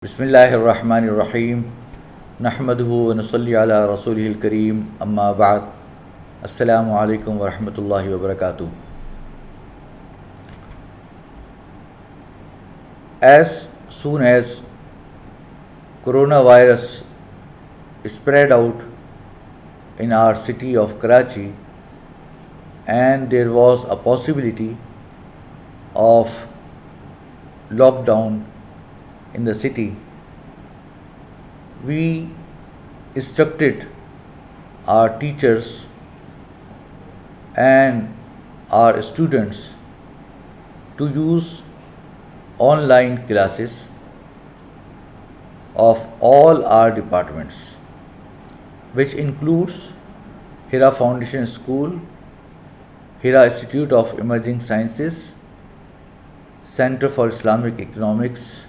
बिस्मिल्लाहिर्रहमानिर्रहीम नहमदुहु व नसल्ली अला रसूलिहिल करीम अम्मा बाद अस्सलामु अलैकुम व रहमतुल्लाहि व बरकातुहू. As soon as coronavirus spread out in our city of Karachi and there was a possibility of lockdown in the city, we instructed our teachers and our students to use online classes of all our departments, which includes Hira Foundation School, Hira Institute of Emerging Sciences, Center for Islamic Economics,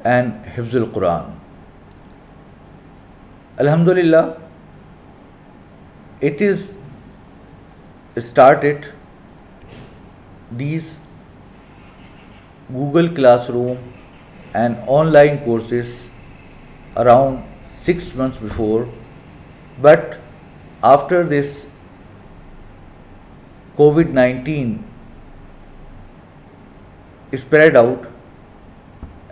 and Hifzul Quran. Alhamdulillah, it is started these Google Classroom and online courses around 6 months before, but after this COVID-19 spread out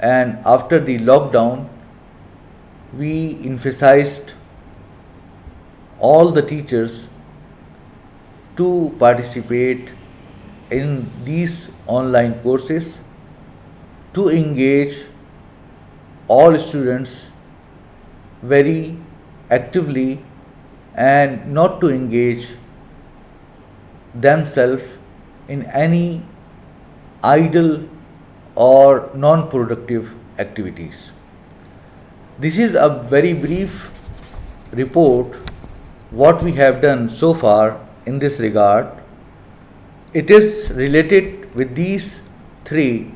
and after the lockdown, we emphasized all the teachers to participate in these online courses, to engage all students very actively and not to engage themselves in any idle or non-productive activities. This is a very brief report what we have done so far in this regard. It is related with these three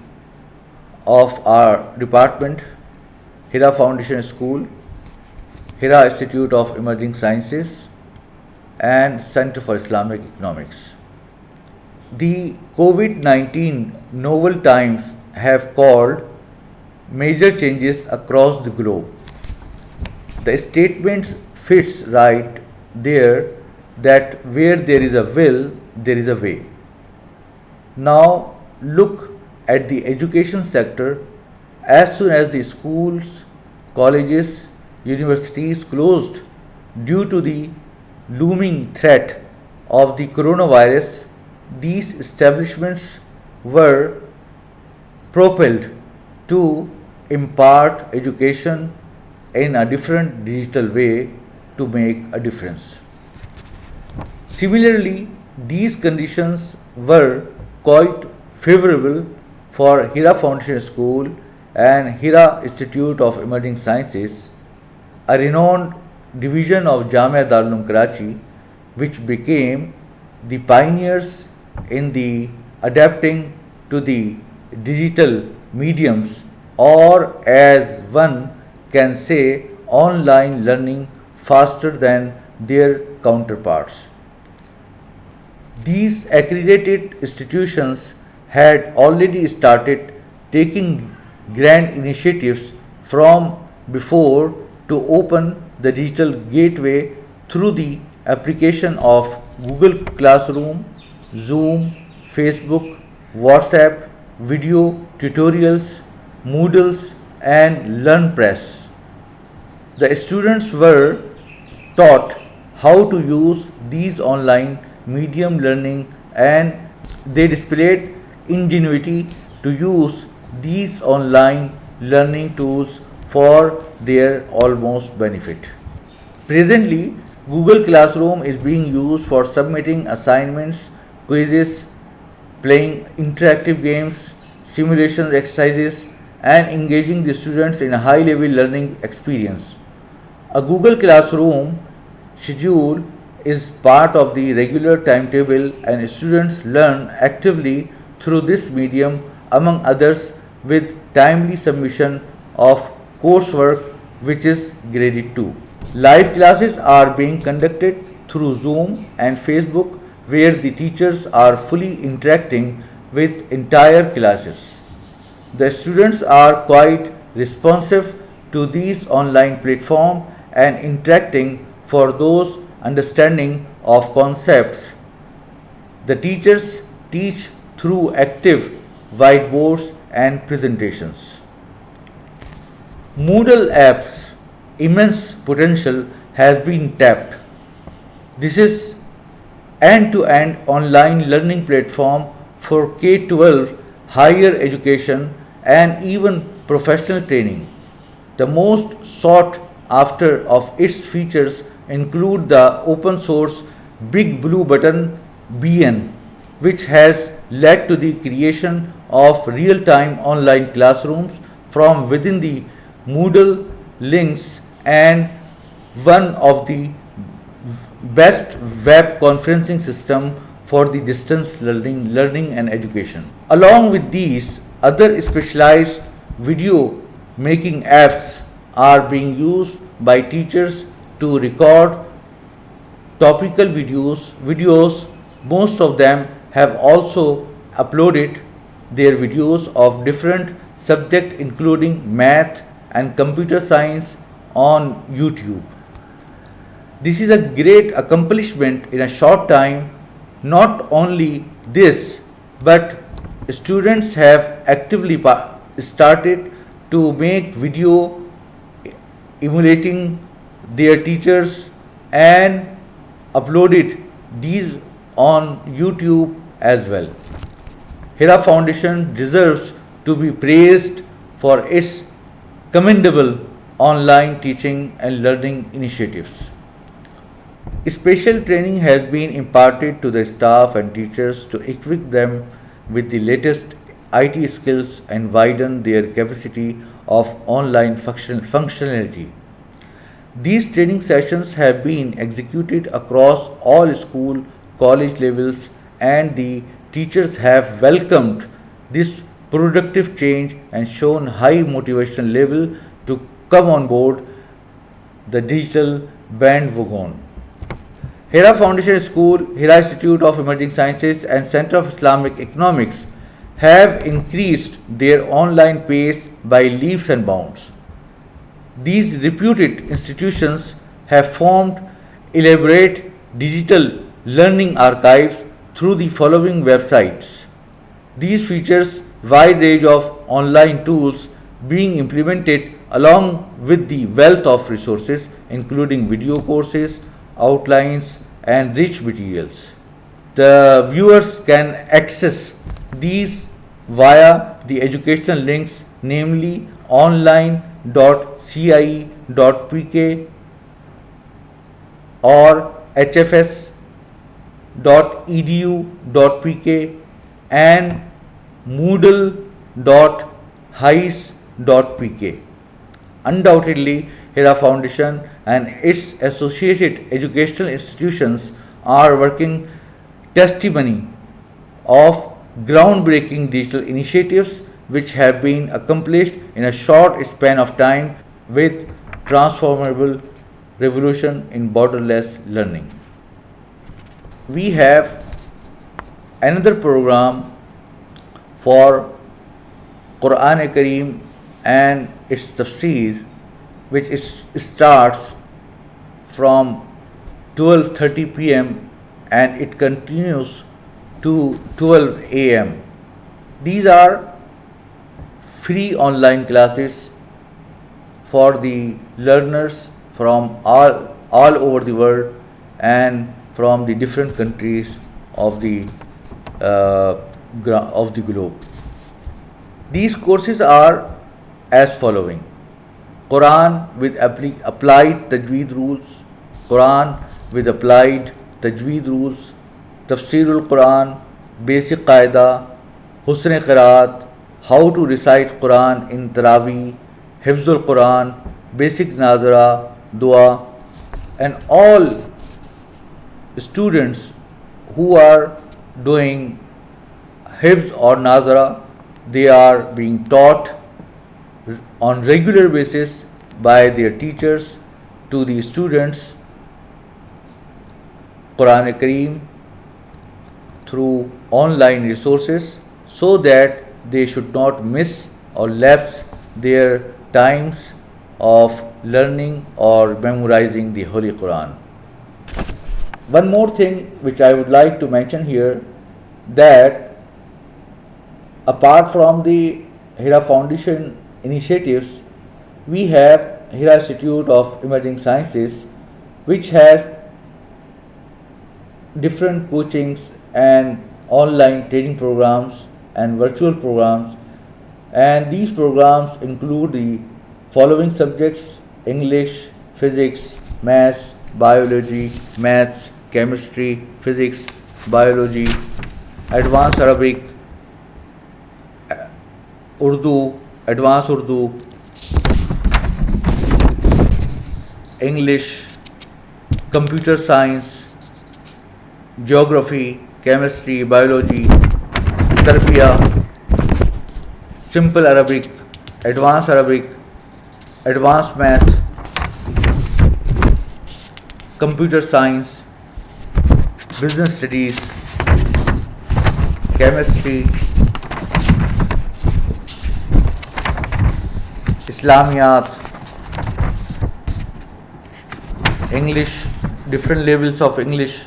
of our department: Hira Foundation School, Hira Institute of Emerging Sciences, and Center for Islamic Economics. The COVID-19 novel times have caused major changes across the globe. The statement fits right there that where there is a will, there is a way. Now look at the education sector. As soon as the schools, colleges, universities closed due to the looming threat of the coronavirus, these establishments were propelled to impart education in a different digital way to make a difference. Similarly, these conditions were quite favorable for Hira Foundation School and Hira Institute of Emerging Sciences, a renowned division of Jamia Darul Uloom Karachi, which became the pioneers in the adapting to the digital mediums, or as one can say, online learning faster than their counterparts. These accredited institutions had already started taking grand initiatives from before to open the digital gateway through the application of Google Classroom, Zoom, Facebook, WhatsApp, video tutorials, Moodles, and LearnPress. The students were taught how to use these online medium learning, and they displayed ingenuity to use these online learning tools for their almost benefit. Presently, Google Classroom is being used for submitting assignments, quizzes, playing interactive games, simulation exercises, and engaging the students in a high-level learning experience. A Google Classroom schedule is part of the regular timetable, and students learn actively through this medium, among others, with timely submission of coursework which is graded too. Live classes are being conducted through Zoom and Facebook, where the teachers are fully interacting with entire classes. The students are quite responsive to these online platforms and interacting for those understanding of concepts. The teachers teach through active whiteboards and presentations. Moodle app's immense potential has been tapped. This is end-to-end online learning platform for K-12 higher education and even professional training. The most sought after of its features include the open source Big Blue Button BN, which has led to the creation of real-time online classrooms from within the Moodle links and one of the best web conferencing system for the distance learning and education. Along with these, other specialized video making apps are being used by teachers to record topical videos. Most of them have also uploaded their videos of different subjects including math and computer science on YouTube. This is a great accomplishment in a short time. Not only this, but students have actively started to make video emulating their teachers and uploaded these on YouTube as well. Hira Foundation deserves to be praised for its commendable online teaching and learning initiatives. Special training has been imparted to the staff and teachers to equip them with the latest IT skills and widen their capacity of online functionality. These training sessions have been executed across all school, college levels, and the teachers have welcomed this productive change and shown high motivation level to come on board the digital bandwagon. Hira Foundation School, Hira Institute of Emerging Sciences, and Center of Islamic Economics have increased their online pace by leaps and bounds. These reputed institutions have formed elaborate digital learning archives through the following websites. These features wide range of online tools being implemented along with the wealth of resources including video courses, outlines, and rich materials. The viewers can access these via the educational links, namely online.cie.pk or hfs.edu.pk and moodle.heis.pk. Undoubtedly, Hira Foundation and its associated educational institutions are working testimony of groundbreaking digital initiatives which have been accomplished in a short span of time with transformable revolution in borderless learning. We have another program for Quran Kareem and its tafsir, which starts from 12:30 p.m. and it continues to 12 a.m. These are free online classes for the learners from all over the world and from the different countries of the globe. These courses are as following: Quran with applied Tajweed rules, Quran with applied Tajweed rules, Tafsirul Quran, Basic Qaida, Husn Qiraat, how to recite Quran in Taraweeh, Hifzul Quran, Basic Nazara, Dua, and all students who are doing Hifz or Nazara, they are being taught on regular basis by their teachers to the students Quran Kareem through online resources so that they should not miss or lapse their times of learning or memorizing the Holy Quran. One more thing which I would like to mention here, that apart from the Hira Foundation initiatives, we have Hira Institute of Emerging Sciences, which has different coachings and online training programs and virtual programs, and these programs include the following subjects: English, physics, maths, biology, maths, chemistry, physics, biology, advanced Arabic, Urdu, advanced Urdu, English, computer science, geography, chemistry, biology, Tarbiya, simple Arabic, advanced math, computer science, business studies, chemistry, Islamiyat, English, different levels of English,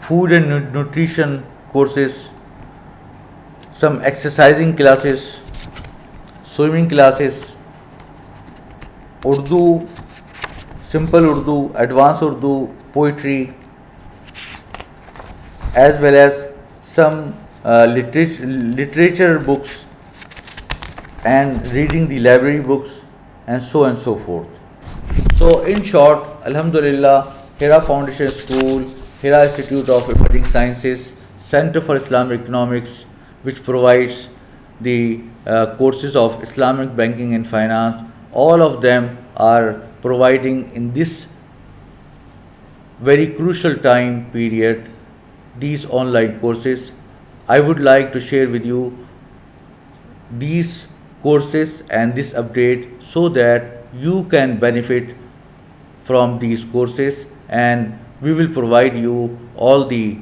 food and nutrition courses, some exercising classes, swimming classes, Urdu, simple Urdu, advanced Urdu, poetry, as well as some literature books and reading the library books, and so on and so forth. So in short, Alhamdulillah, Hira Foundation School, Hira Institute of Emerging Sciences, Center for Islamic Economics, which provides the courses of Islamic Banking and Finance, all of them are providing in this very crucial time period these online courses. I would like to share with you these courses and this update so that you can benefit from these courses, and we will provide you all the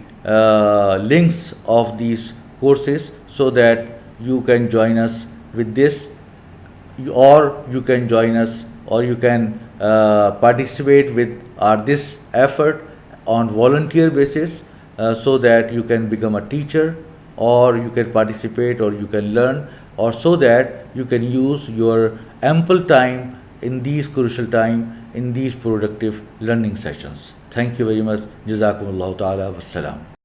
links of these courses so that you can join us with this, or you can join us, or you can participate with this effort on volunteer basis, so that you can become a teacher, or you can participate, or you can learn, or so that you can use your ample time in these crucial time in these productive learning sessions. Thank you very much. Jazakumullahu ta'ala. Wassalam.